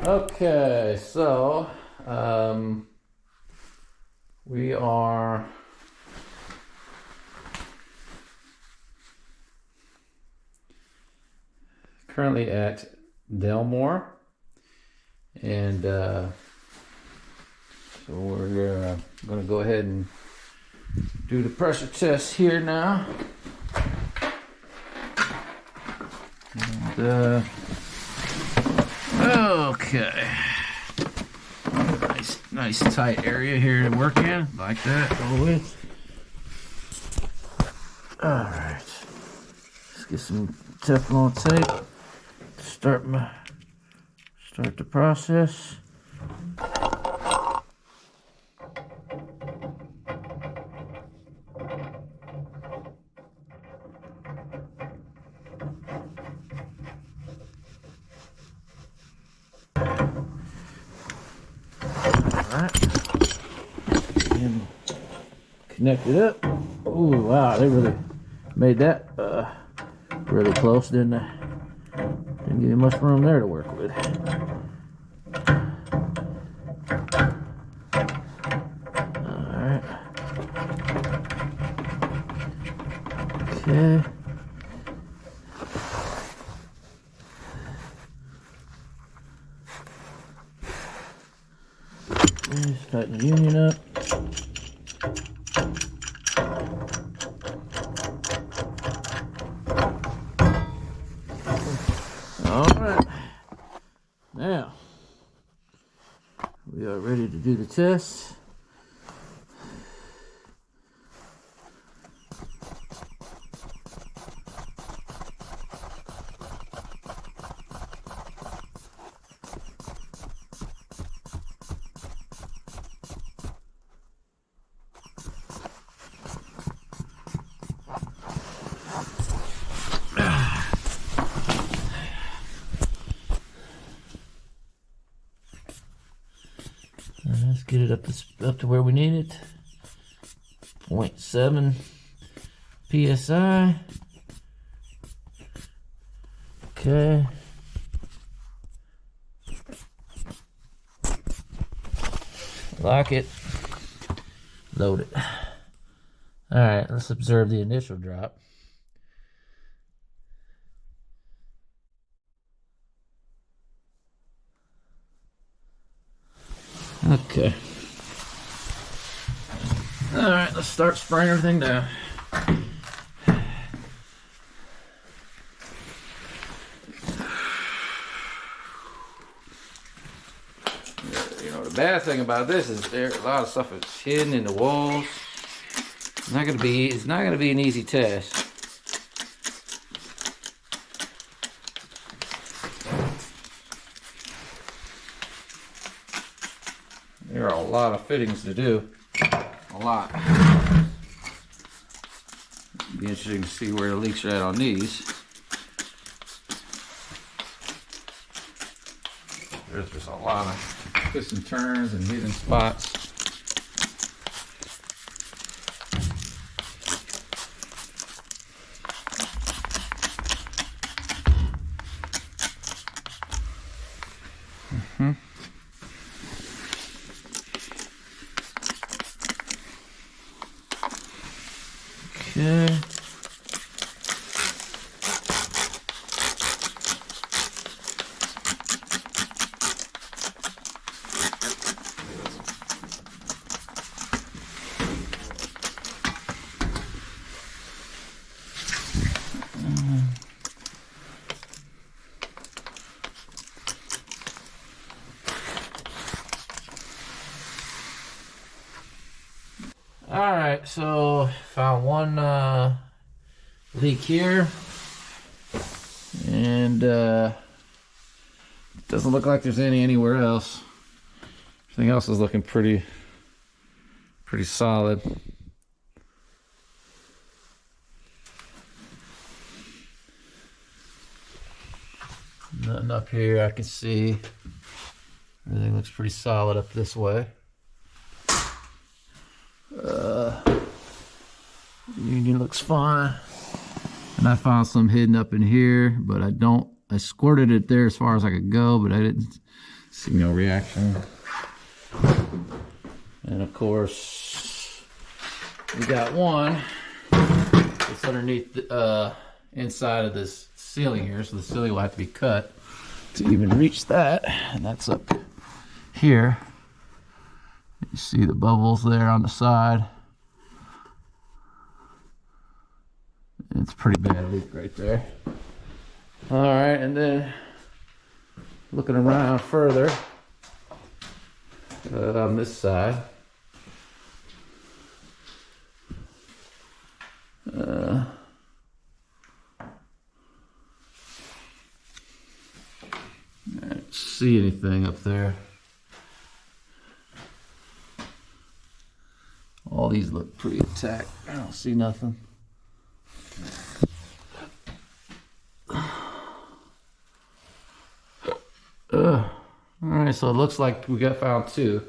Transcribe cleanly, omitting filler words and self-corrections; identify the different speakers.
Speaker 1: Okay, so we are currently at Delmore, and so we're going to go ahead and do the pressure test here now. And, okay, nice tight area here to work in, like that always. All right, let's get some Teflon tape. Start the process. And connect it up. Ooh, wow, they really made that really close, didn't they? Didn't give you much room there to work with. Alright. Okay. Just tighten the union up. Alright, now we are ready to do the test. Let's get it up to where we need it. 0.7 psi. Okay. Lock it. Load it. All right, let's observe the initial drop. Okay. All right, let's start spraying everything down. You know, the bad thing about this is there a lot of stuff is hidden in the walls. It's not gonna be an easy test. There are a lot of fittings to do. A lot. Be interesting to see where the leaks are at on these. There's just a lot of twists and turns and hidden spots. Okay. All right, so found one leak here, and doesn't look like there's any anywhere else. Everything else is looking pretty solid. Nothing up here I can see. Everything looks pretty solid up this way. Union looks fine. And I found some hidden up in here, but I squirted it there as far as I could go, but I didn't See no reaction. And of course, we got one that's underneath the inside of this ceiling here, so the ceiling will have to be cut to even reach that, and that's up here. You see the bubbles there on the side. It's a pretty bad leak right there. All right, and then looking around further on this side. I don't see anything up there. All these look pretty intact. I don't see nothing. All right, so it looks like we found two.